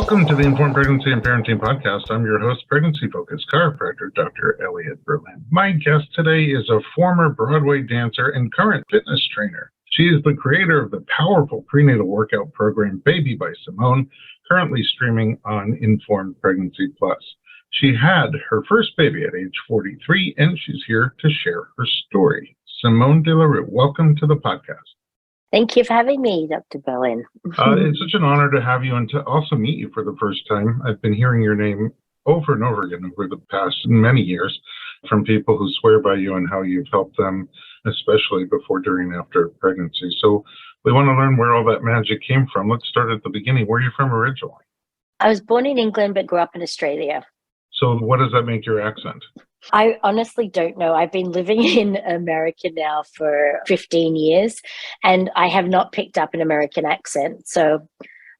Welcome to the Informed Pregnancy and Parenting Podcast. I'm your host, pregnancy-focused chiropractor, Dr. Elliot Berlin. My guest today is a former Broadway dancer and current fitness trainer. She is the creator of the powerful prenatal workout program, Baby by Simone, currently streaming on Informed Pregnancy Plus. She had her first baby at age 43, and she's here to share her story. Simone De La Rue, welcome to the podcast. Thank you for having me, Dr. Berlin. It's such an honor to have you and to also meet you for the first time. I've been hearing your name over and over again over the past many years from people who swear by you and how you've helped them, especially before, during, and after pregnancy. So we want to learn where all that magic came from. Let's start at the beginning. Where are you from originally? I was born in England, but grew up in Australia. So what does that make your accent? I honestly don't know. I've been living in America now for 15 years, and I have not picked up an American accent. So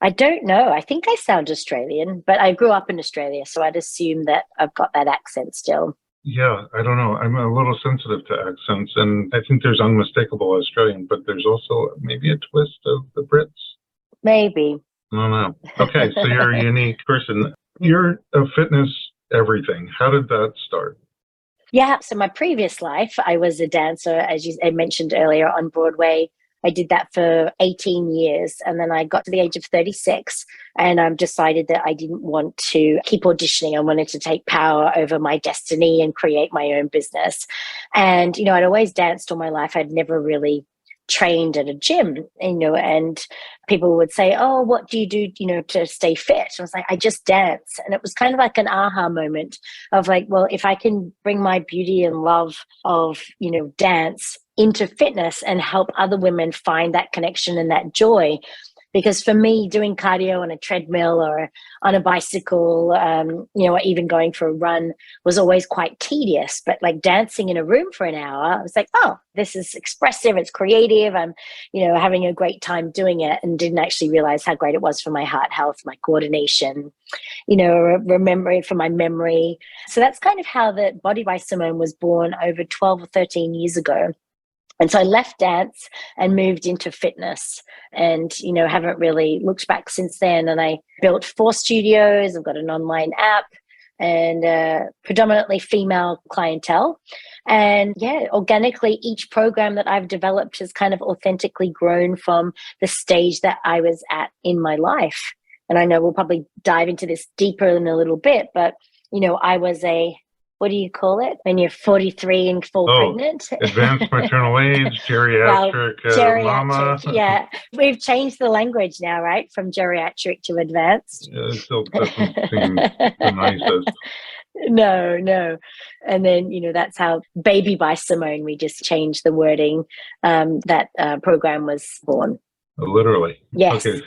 I don't know. I think I sound Australian, but I grew up in Australia, so I'd assume that I've got that accent still. Yeah, I don't know. I'm a little sensitive to accents, and I think there's unmistakable Australian, but there's also maybe a twist of the Brits. Maybe. I don't know. Okay, so you're a unique person. You're a fitness everything. How did that start? Yeah, so my previous life, I was a dancer, as I mentioned earlier, on Broadway. I did that for 18 years, and then I got to the age of 36, and I've decided that I didn't want to keep auditioning. I wanted to take power over my destiny and create my own business. And, I'd always danced all my life. I'd never really trained at a gym, and people would say, oh, what do you do, to stay fit? I was like, I just dance. And it was kind of like an aha moment of like, well, if I can bring my beauty and love of, dance into fitness and help other women find that connection and that joy. Because for me, doing cardio on a treadmill or on a bicycle, or even going for a run was always quite tedious. But like dancing in a room for an hour, I was like, oh, this is expressive, it's creative. I'm, having a great time doing it, and didn't actually realize how great it was for my heart health, my coordination, remembering for my memory. So that's kind of how the Body by Simone was born over 12 or 13 years ago. And so I left dance and moved into fitness, and, haven't really looked back since then. And I built 4 studios. I've got an online app and predominantly female clientele. And yeah, organically, each program that I've developed has kind of authentically grown from the stage that I was at in my life. And I know we'll probably dive into this deeper in a little bit, but, I was what do you call it when you're 43 and fall pregnant? Advanced maternal age, geriatric, mama. Yeah, we've changed the language now, right? From geriatric to advanced. Yeah, it still doesn't seem the nicest. No. And then, that's how Baby by Simone, we just changed the wording. That program was born. Literally. Yes. Okay.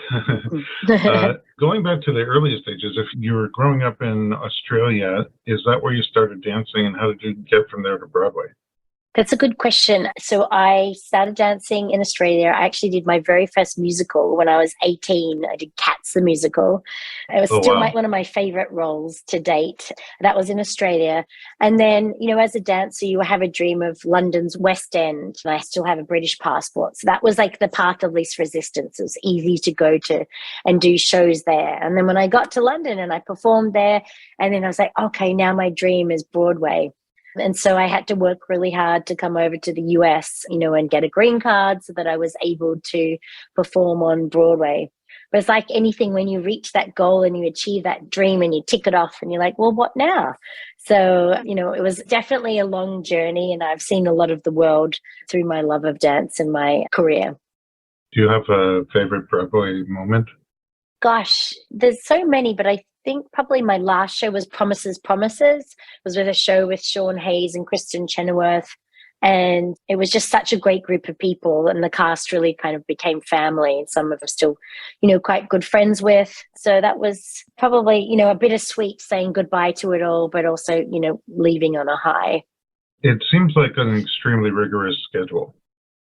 Going back to the earliest stages, if you were growing up in Australia, is that where you started dancing, and how did you get from there to Broadway? That's a good question. So I started dancing in Australia. I actually did my very first musical when I was 18. I did Cats the musical. It was still one of my favorite roles to date. That was in Australia. And then, as a dancer, you have a dream of London's West End. And I still have a British passport. So that was like the path of least resistance. It was easy to go to and do shows there. And then when I got to London and I performed there, and then I was like, okay, now my dream is Broadway. And so I had to work really hard to come over to the US, and get a green card so that I was able to perform on Broadway. But it's like anything, when you reach that goal and you achieve that dream and you tick it off and you're like, well, what now? So, it was definitely a long journey, and I've seen a lot of the world through my love of dance and my career. Do you have a favorite Broadway moment? Gosh, there's so many, but I think probably my last show was Promises, Promises. It was with a show with Sean Hayes and Kristen Chenoweth. And it was just such a great group of people, and the cast really kind of became family, and some of them still, quite good friends with. So that was probably, a bittersweet saying goodbye to it all, but also, leaving on a high. It seems like an extremely rigorous schedule.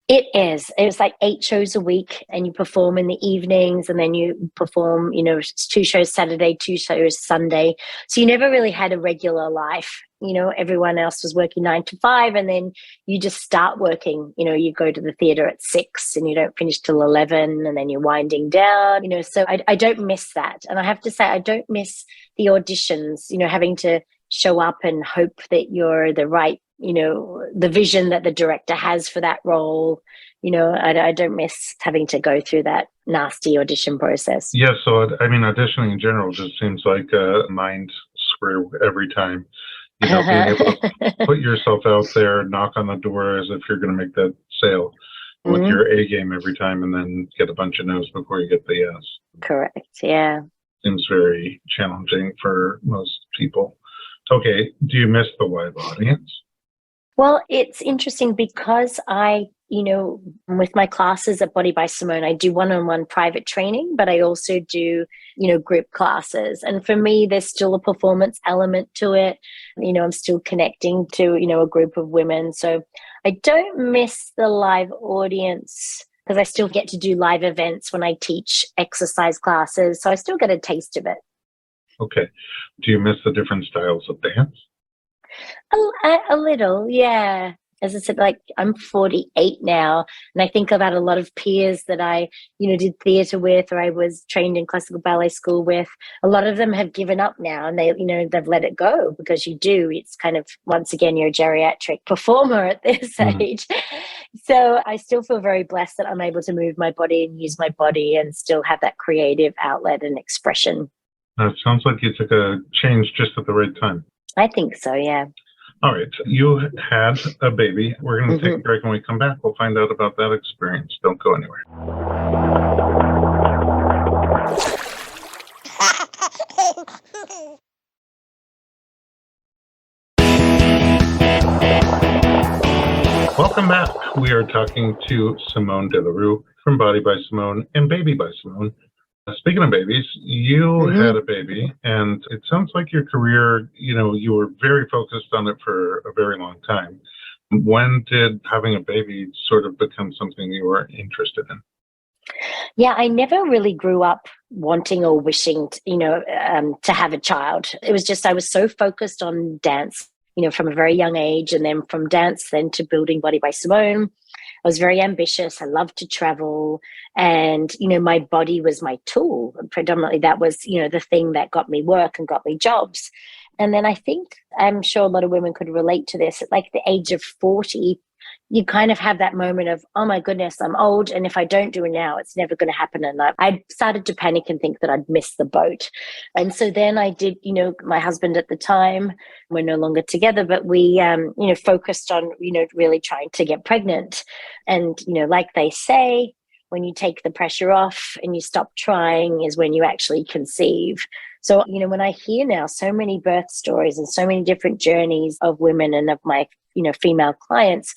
It is. It was like 8 shows a week, and you perform in the evenings, and then you perform, 2 shows Saturday, 2 shows Sunday. So you never really had a regular life. everyone else was working 9 to 5, and then you just start working. You go to the theater at 6 and you don't finish till 11, and then you're winding down. So I don't miss that. And I have to say, I don't miss the auditions, having to show up and hope that you're the right, the vision that the director has for that role. I don't miss having to go through that nasty audition process. Yeah, so auditioning in general just seems like a mind screw every time. Being able to put yourself out there, knock on the door as if you're going to make that sale with your A game every time, and then get a bunch of no's before you get the yes. Correct, yeah. Seems very challenging for most people. Okay, do you miss the live audience? Well, it's interesting because I, with my classes at Body by Simone, I do one-on-one private training, but I also do, group classes. And for me, there's still a performance element to it. I'm still connecting to, a group of women. So I don't miss the live audience because I still get to do live events when I teach exercise classes. So I still get a taste of it. Okay. Do you miss the different styles of dance? A little, yeah. As I said, like I'm 48 now, and I think about a lot of peers that I, did theatre with, or I was trained in classical ballet school with. A lot of them have given up now, and they've let it go because it's kind of, once again, you're a geriatric performer at this age. So I still feel very blessed that I'm able to move my body and use my body and still have that creative outlet and expression. It sounds like you took a change just at the right time. I think so, yeah. All right. You had a baby. We're going to take a break. When we come back, we'll find out about that experience. Don't go anywhere. Welcome back. We are talking to Simone De La Rue from Body by Simone and Baby by Simone. Speaking of babies, you had a baby, and it sounds like your career, you were very focused on it for a very long time. When did having a baby sort of become something you were interested in? Yeah, I never really grew up wanting or wishing, to have a child. It was just I was so focused on dance, from a very young age, and then from dance then to building Body by Simone. I was very ambitious. I loved to travel, and, my body was my tool. Predominantly that was, the thing that got me work and got me jobs. And then I'm sure a lot of women could relate to this. At like the age of 40, you kind of have that moment of, oh my goodness, I'm old. And if I don't do it now, it's never going to happen. And I started to panic and think that I'd missed the boat. And so then I did, my husband at the time, we're no longer together, but we, focused on, really trying to get pregnant. And, like they say, when you take the pressure off and you stop trying is when you actually conceive. So, when I hear now so many birth stories and so many different journeys of women and of my, female clients,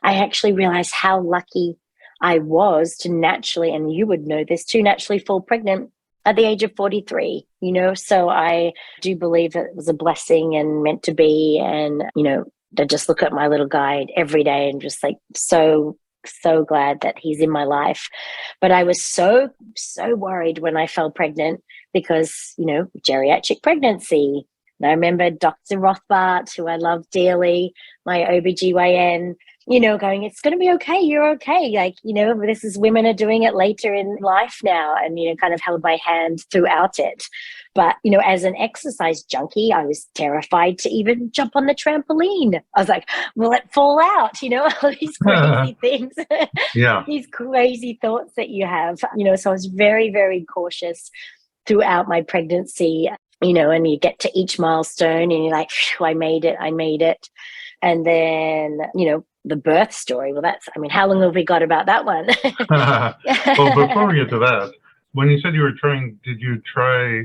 I actually realized how lucky I was to naturally, and you would know this too, naturally fall pregnant at the age of 43, so I do believe that it was a blessing and meant to be. And, to just look at my little guy every day and just like, so glad that he's in my life. But I was so worried when I fell pregnant because, geriatric pregnancy. And I remember Dr. Rothbart, who I love dearly, my OBGYN, going, it's going to be okay. You're okay. Like, this is, women are doing it later in life now, and, kind of held my hand throughout it. But, as an exercise junkie, I was terrified to even jump on the trampoline. I was like, will it fall out? All these crazy things, these crazy thoughts that you have, so I was very, very cautious throughout my pregnancy, and you get to each milestone and you're like, I made it. And then, the birth story. Well, how long have we got about that one? Well, before we get to that, when you said you were trying, did you try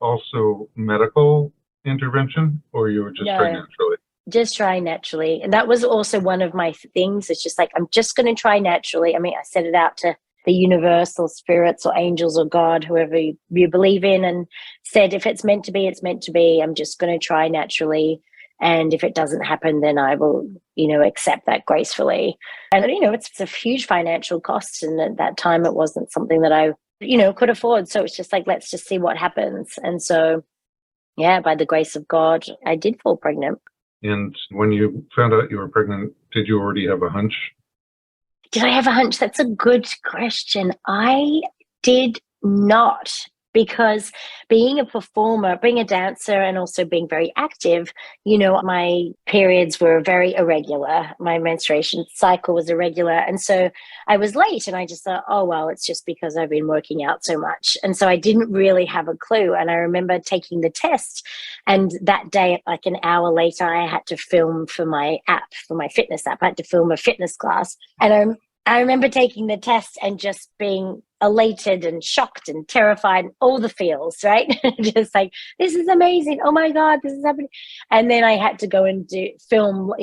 also medical intervention, or you were just trying naturally? Just try naturally. And that was also one of my things. It's just like, I'm just going to try naturally. I set it out to the universe or spirits or angels or God, whoever you believe in, and said, if it's meant to be, it's meant to be. I'm just going to try naturally. And if it doesn't happen, then I will, accept that gracefully. And, it's a huge financial cost. And at that time, it wasn't something that I, could afford. So it's just like, let's just see what happens. And so, yeah, by the grace of God, I did fall pregnant. And when you found out you were pregnant, did you already have a hunch? Did I have a hunch? That's a good question. I did not, because being a performer, being a dancer, and also being very active, my periods were very irregular. My menstruation cycle was irregular. And so I was late, and I just thought, oh, well, it's just because I've been working out so much. And so I didn't really have a clue. And I remember taking the test, and that day, like an hour later, I had to film for my app, for my fitness app. I had to film a fitness class. And I remember taking the test and just being elated and shocked and terrified, all the feels, right? Just like, this is amazing. Oh my God, this is happening. And then I had to go and film,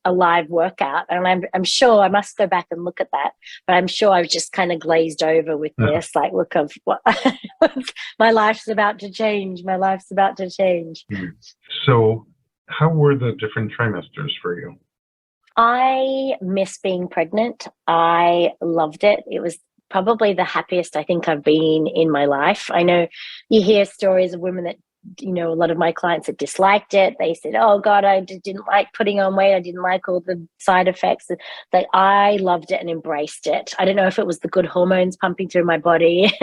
a live workout. And I'm sure, I must go back and look at that, but I'm sure I was just kind of glazed over with this, like, look of what my life's about to change. My life's about to change. So how were the different trimesters for you? I miss being pregnant. I loved it. It was probably the happiest I think I've been in my life. I know you hear stories of women that, a lot of my clients that disliked it. They said, oh God, I just didn't like putting on weight. I didn't like all the side effects. But I loved it and embraced it. I don't know if it was the good hormones pumping through my body.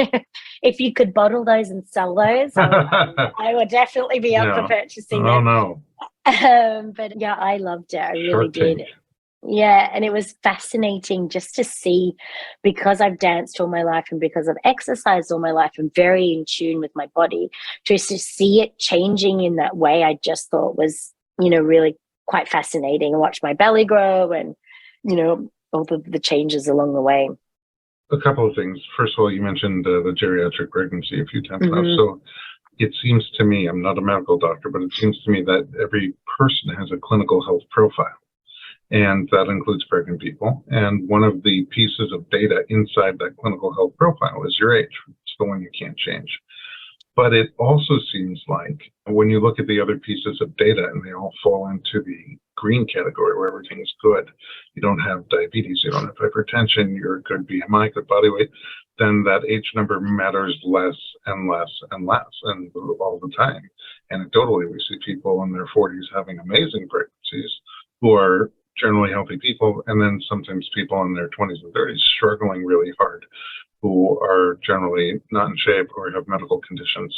If you could bottle those and sell those, I would definitely be up for purchasing them. No. But yeah, I loved it. I really did. Yeah, and it was fascinating just to see, because I've danced all my life and because I've exercised all my life and very in tune with my body, just to see it changing in that way, I just thought was, really quite fascinating. And watch my belly grow and, all the changes along the way. A couple of things. First of all, you mentioned the geriatric pregnancy a few times now. So it seems to me, I'm not a medical doctor, but it seems to me that every person has a clinical health profile. And that includes pregnant people. And one of the pieces of data inside that clinical health profile is your age. It's the one you can't change. But it also seems like when you look at the other pieces of data and they all fall into the green category where everything's good, you don't have diabetes, you don't have hypertension, you're good BMI, good body weight, then that age number matters less and less and less, and all the time. Anecdotally, we see people in their 40s having amazing pregnancies who are generally healthy people, and then sometimes people in their 20s and 30s struggling really hard, who are generally not in shape or have medical conditions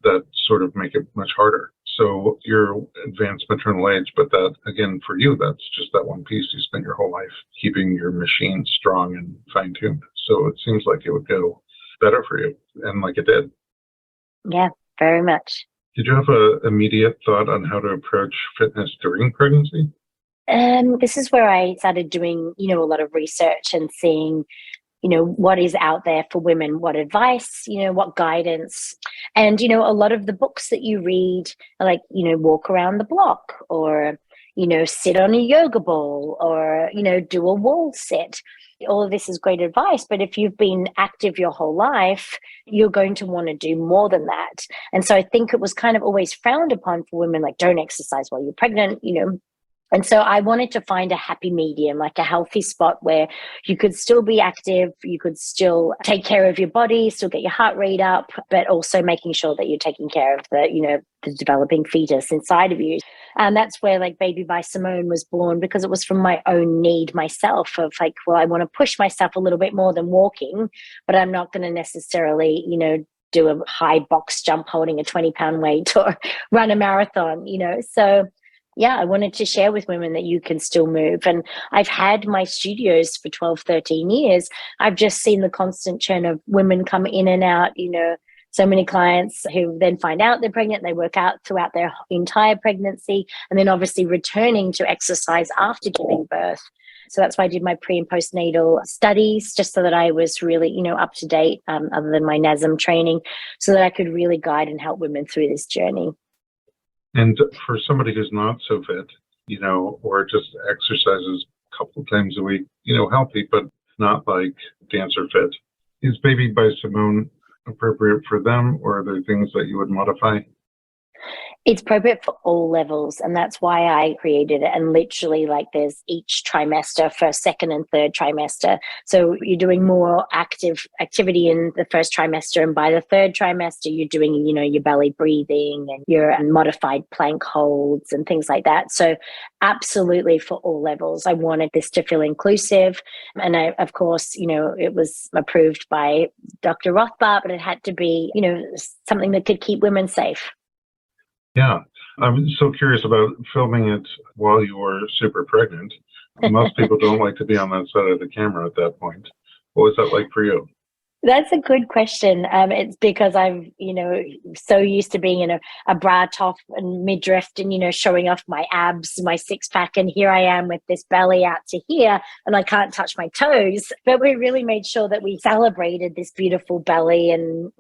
that sort of make it much harder. So you're advanced maternal age, but that, again, for you, that's just that one piece. You spent your whole life keeping your machine strong and fine-tuned. So it seems like it would go better for you, and like it did. Yeah, very much. Did you have an immediate thought on how to approach fitness during pregnancy? This is where I started doing, a lot of research and seeing, what is out there for women, what advice, what guidance. And, a lot of the books that you read are like, walk around the block, or, sit on a yoga ball, or, do a wall sit. All of this is great advice. But if you've been active your whole life, you're going to want to do more than that. And so I think it was kind of always frowned upon for women, like, don't exercise while you're pregnant, And so I wanted to find a happy medium, like a healthy spot where you could still be active, you could still take care of your body, still get your heart rate up, but also making sure that you're taking care of the developing fetus inside of you. And that's where like Baby by Simone was born, because it was from my own need myself of like, well, I want to push myself a little bit more than walking, but I'm not going to necessarily, do a high box jump holding a 20-pound weight or run a marathon, So yeah, I wanted to share with women that you can still move. And I've had my studios for 12, 13 years. I've just seen the constant churn of women come in and out, so many clients who then find out they're pregnant, they work out throughout their entire pregnancy, and then obviously returning to exercise after giving birth. So that's why I did my pre and postnatal studies, just so that I was really, up to date, other than my NASM training, so that I could really guide and help women through this journey. And for somebody who's not so fit, or just exercises a couple of times a week, healthy, but not like dancer fit, is Baby by Simone appropriate for them, or are there things that you would modify? It's appropriate for all levels. And that's why I created it. And literally, like, there's each trimester, first, second, and third trimester. So you're doing more activity in the first trimester. And by the third trimester, you're doing, your belly breathing and your modified plank holds and things like that. So absolutely for all levels. I wanted this to feel inclusive. And of course, it was approved by Dr. Rothbart, but it had to be, something that could keep women safe. Yeah. I'm so curious about filming it while you were super pregnant. Most people don't like to be on that side of the camera at that point. What was that like for you? That's a good question. It's because I'm, so used to being in a bra top and midriff and, showing off my abs, my six pack. And here I am with this belly out to here and I can't touch my toes. But we really made sure that we celebrated this beautiful belly and,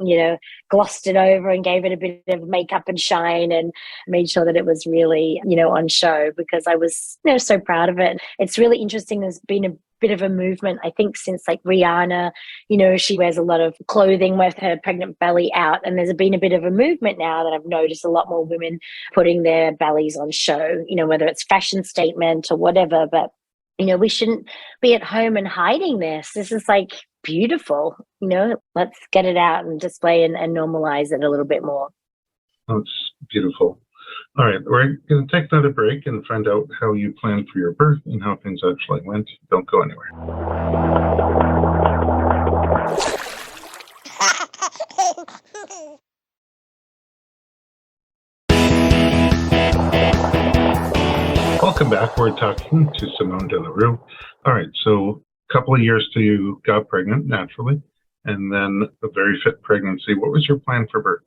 glossed it over and gave it a bit of makeup and shine and made sure that it was really, on show because I was, so proud of it. It's really interesting. There's been a bit of a movement, I think, since like Rihanna, she wears a lot of clothing with her pregnant belly out. And there's been a bit of a movement now that I've noticed a lot more women putting their bellies on show, whether it's fashion statement or whatever. But, we shouldn't be at home and hiding this. This is like beautiful, let's get it out and display and normalize it a little bit more. Oh, it's beautiful. All right, we're going to take another break and find out how you planned for your birth and how things actually went. Don't go anywhere. Welcome back. We're talking to Simone De La Rue. All right, so a couple of years till you got pregnant naturally, and then a very fit pregnancy. What was your plan for birth?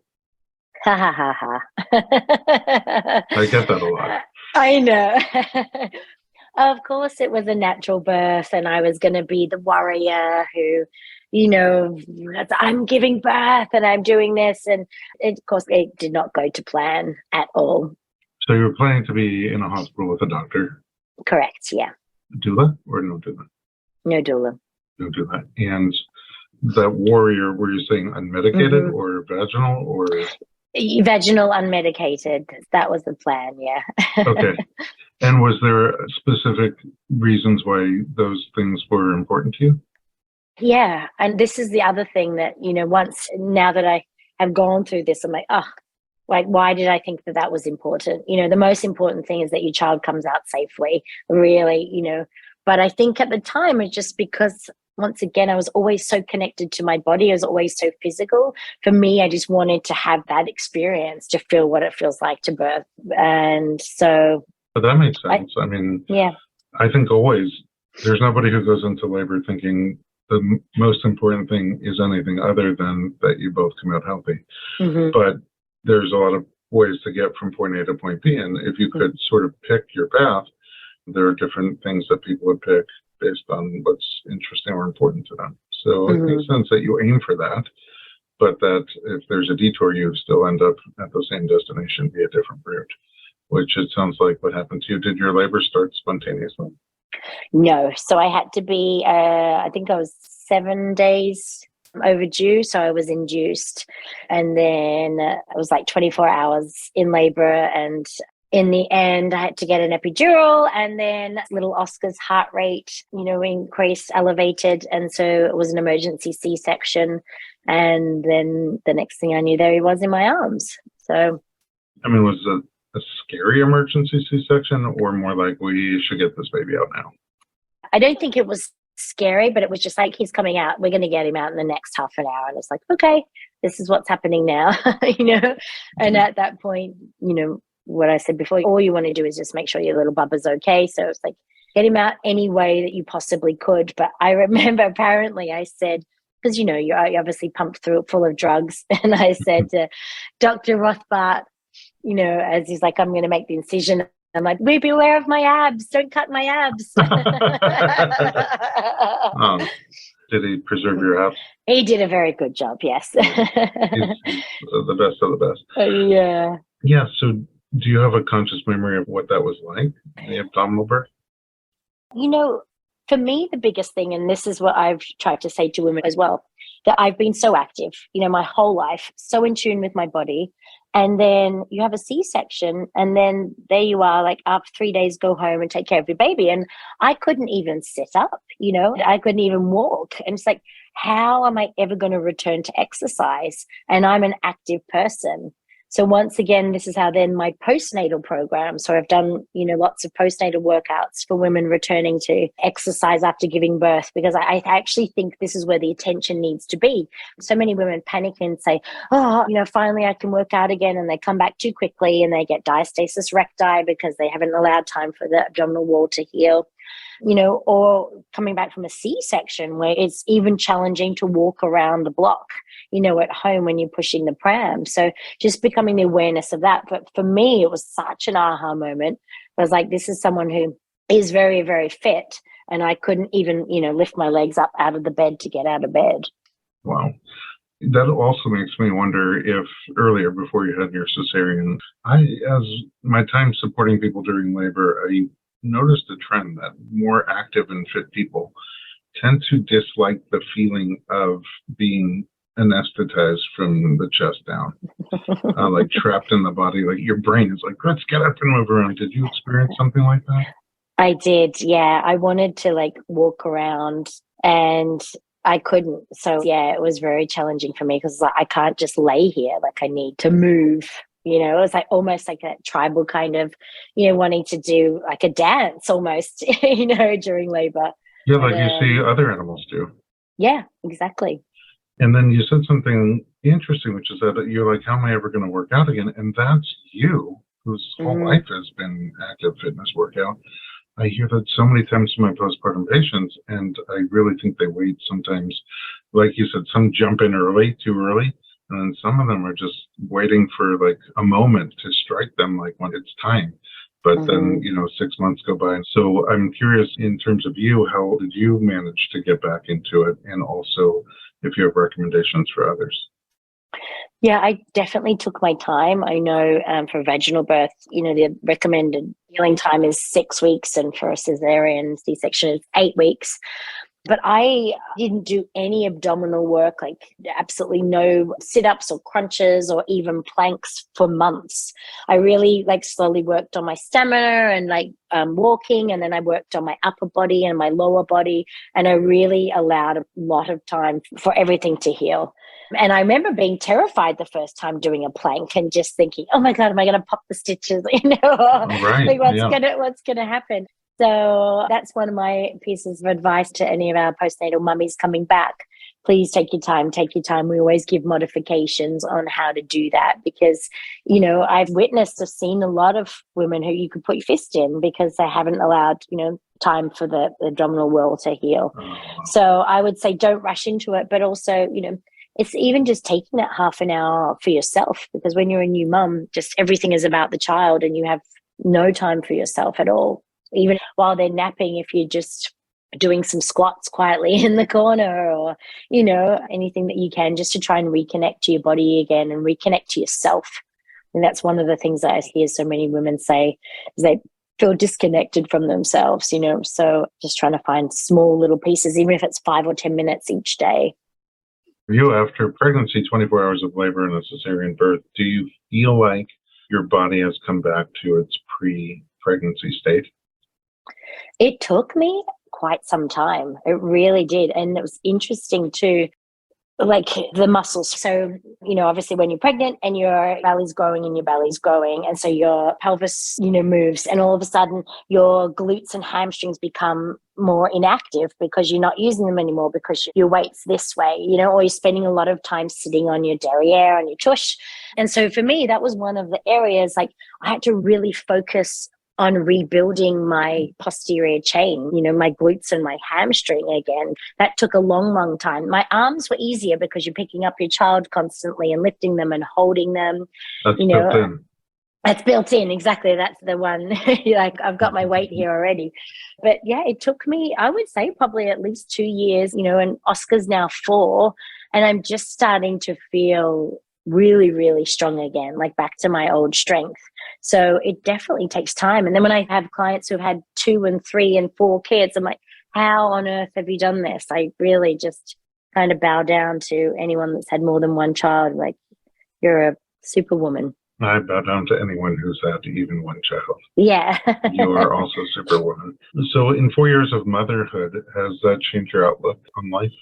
Ha ha ha ha. I get that a lot. I know. Of course, it was a natural birth, and I was going to be the warrior who, I'm giving birth and I'm doing this. And of course, it did not go to plan at all. So you were planning to be in a hospital with a doctor? Correct, yeah. Doula or no doula? No doula. No doula. And that warrior, were you saying unmedicated or vaginal or? Vaginal unmedicated. That was the plan, yeah. Okay. And was there specific reasons why those things were important to you? Yeah. And this is the other thing that, now that I have gone through this, I'm like, why did I think that was important? The most important thing is that your child comes out safely, really, But I think at the time, it's just because, once again, I was always so connected to my body. I was always so physical. For me, I just wanted to have that experience to feel what it feels like to birth. And so... But that makes sense. Yeah. I think always there's nobody who goes into labor thinking the most important thing is anything other than that you both come out healthy. Mm-hmm. But there's a lot of ways to get from point A to point B. And if you could sort of pick your path, there are different things that people would pick based on what's interesting or important to them. So it makes sense that you aim for that, but that if there's a detour, you still end up at the same destination via a different route, which it sounds like what happened to you. Did your labor start spontaneously? No. So I had to be, I think I was 7 days overdue. So I was induced. And then it was like 24 hours in labor. And in the end, I had to get an epidural, and then little Oscar's heart rate, increased, elevated. And so it was an emergency C-section. And then the next thing I knew, there he was in my arms. So, was it a scary emergency C-section, or more like, we should get this baby out now? I don't think it was scary, but it was just like, he's coming out. We're going to get him out in the next half an hour. And it's like, okay, this is what's happening now, And at that point, what I said before, all you want to do is just make sure your little bubba's okay. So it's like, get him out any way that you possibly could. But I remember apparently I said, because, you're obviously pumped through full of drugs. And I said to Dr. Rothbart, as he's like, I'm going to make the incision. I'm like, be beware of my abs. Don't cut my abs. Did he preserve your abs? He did a very good job, yes. He's the best of the best. Yeah. Yeah, so do you have a conscious memory of what that was like, the abdominal birth? For me, the biggest thing, and this is what I've tried to say to women as well, that I've been so active, my whole life, so in tune with my body. And then you have a C-section, and then there you are, like after 3 days, go home and take care of your baby. And I couldn't even sit up, I couldn't even walk. And it's like, how am I ever going to return to exercise? And I'm an active person. So once again, this is how then my postnatal program. So I've done, lots of postnatal workouts for women returning to exercise after giving birth, because I actually think this is where the attention needs to be. So many women panic and say, oh, finally I can work out again. And they come back too quickly and they get diastasis recti because they haven't allowed time for the abdominal wall to heal. Or coming back from a C-section where it's even challenging to walk around the block, at home when you're pushing the pram. So just becoming the awareness of that. But for me, it was such an aha moment. I was like, this is someone who is very, very fit. And I couldn't even, lift my legs up out of the bed to get out of bed. Wow. That also makes me wonder if earlier, before you had your cesarean, as my time supporting people during labor, I noticed a trend that more active and fit people tend to dislike the feeling of being anesthetized from the chest down, like trapped in the body. Like your brain is like, let's get up and move around. Did you experience something like that? I did, yeah. I wanted to walk around and I couldn't. So yeah, it was very challenging for me because I can't just lay here. I need to move. It was almost like a tribal kind of, wanting to do like a dance almost, during labor. Yeah, like you see other animals do. Yeah, exactly. And then you said something interesting, which is that you're like, how am I ever going to work out again? And that's you, whose whole life has been active fitness workout. I hear that so many times from my postpartum patients, and I really think they wait sometimes. Like you said, some jump in too early. And then some of them are just waiting for a moment to strike them, when it's time. But then, 6 months go by. So I'm curious, in terms of you, how did you manage to get back into it? And also if you have recommendations for others. Yeah, I definitely took my time. I know for vaginal birth, the recommended healing time is 6 weeks. And for a cesarean C-section, it's 8 weeks. But I didn't do any abdominal work, absolutely no sit-ups or crunches or even planks for months. I really slowly worked on my stamina and walking, and then I worked on my upper body and my lower body, and I really allowed a lot of time for everything to heal. And I remember being terrified the first time doing a plank and just thinking, oh my God, am I going to pop the stitches? Right. What's gonna happen? So that's one of my pieces of advice to any of our postnatal mummies coming back. Please take your time. We always give modifications on how to do that because, I've seen a lot of women who you could put your fist in because they haven't allowed, time for the abdominal wall to heal. So I would say don't rush into it, but also, it's even just taking that half an hour for yourself, because when you're a new mum, just everything is about the child and you have no time for yourself at all. Even while they're napping, if you're just doing some squats quietly in the corner or, anything that you can just to try and reconnect to your body again and reconnect to yourself. And that's one of the things that I hear so many women say is they feel disconnected from themselves, so just trying to find small little pieces, even if it's 5 or 10 minutes each day. You, after pregnancy, 24 hours of labor and a cesarean birth, do you feel like your body has come back to its pre-pregnancy state? It took me quite some time. It really did. And it was interesting too, the muscles. So, obviously when you're pregnant and your belly's growing and your belly's growing. And so your pelvis, moves, and all of a sudden your glutes and hamstrings become more inactive because you're not using them anymore because your weight's this way, or you're spending a lot of time sitting on your derriere, on your tush. And so for me, that was one of the areas I had to really focus on rebuilding my posterior chain, my glutes and my hamstring again. That took a long, long time. My arms were easier because you're picking up your child constantly and lifting them and holding them. That's built in. That's built in, exactly. That's the one. I've got my weight here already. But yeah, it took me, I would say, probably at least 2 years, and Oscar's now 4, and I'm just starting to feel really, really strong again, back to my old strength. So it definitely takes time. And then when I have clients who've had 2 and 3 and 4 kids, I'm like, how on earth have you done this? I really just kind of bow down to anyone that's had more than one child. You're a superwoman. I bow down to anyone who's had even one child. Yeah. You are also Superwoman. So in 4 years of motherhood, has that changed your outlook on life?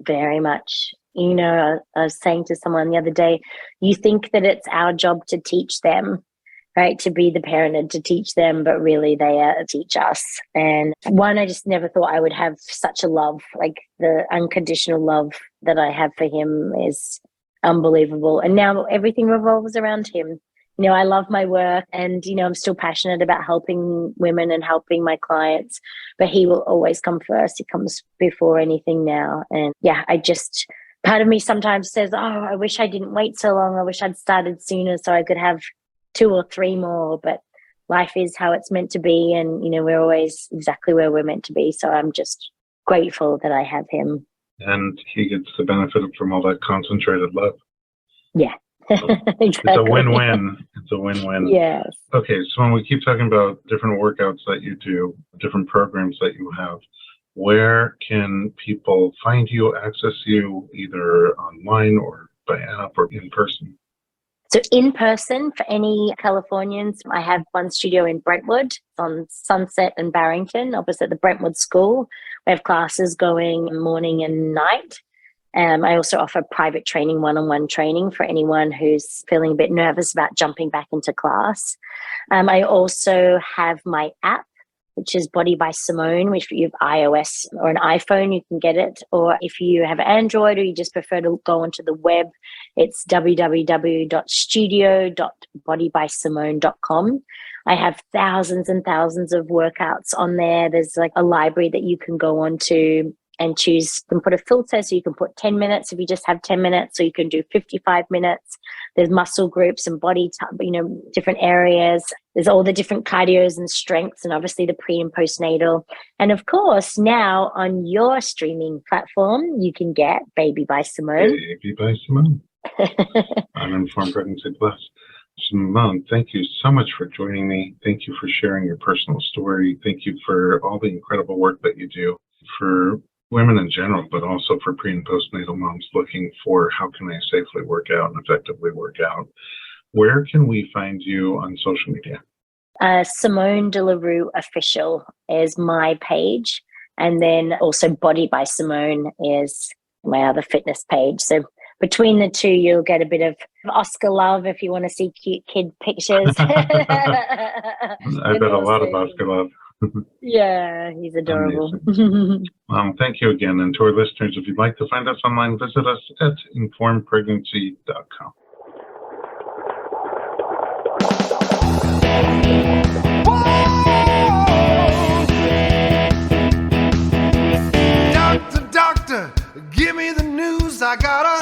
Very much. You know, I was saying to someone the other day, you think that it's our job to teach them, right? To be the parent and to teach them, but really they teach us. And one, I just never thought I would have such a love, like the unconditional love that I have for him is unbelievable. And now everything revolves around him. You know, I love my work and, you know, I'm still passionate about helping women and helping my clients, but he will always come first. He comes before anything now. And yeah, part of me sometimes says, oh, I wish I didn't wait so long. I wish I'd started sooner so I could have 2 or 3 more, but life is how it's meant to be. And, you know, we're always exactly where we're meant to be. So I'm just grateful that I have him. And he gets the benefit from all that concentrated love. Yeah. Exactly. It's a win-win. It's a win-win. Yes. Okay, so when we keep talking about different workouts that you do, different programs that you have, where can people find you, access you, either online or by app or in person? So in person, for any Californians, I have one studio in Brentwood on Sunset and Barrington, opposite the Brentwood School. We have classes going morning and night. I also offer private training, one-on-one training for anyone who's feeling a bit nervous about jumping back into class. I also have my app, which is Body by Simone, which if you have iOS or an iPhone, you can get it. Or if you have Android or you just prefer to go onto the web, it's www.studio.bodybysimone.com. I have thousands and thousands of workouts on there. There's like a library that you can go on to and choose. You can put a filter, so you can put 10 minutes if you just have 10 minutes, so you can do 55 minutes. There's muscle groups and body, different areas. There's all the different cardios and strengths, and obviously the pre and postnatal. And of course, now on your streaming platform, you can get Baby by Simone. Baby by Simone. Uninformed Pregnancy Plus. Simone, thank you so much for joining me. Thank you for sharing your personal story. Thank you for all the incredible work that you do for women in general, but also for pre and postnatal moms looking for how can I safely work out and effectively work out. Where can we find you on social media? Simone De La Rue Official is my page. And then also Body by Simone is my other fitness page. So between the two, you'll get a bit of Oscar love if you want to see cute kid pictures. I bet a lot of Oscar love. Yeah, he's adorable. Thank you again. And to our listeners, if you'd like to find us online, visit us at informedpregnancy.com. Doctor, give me the news. I got a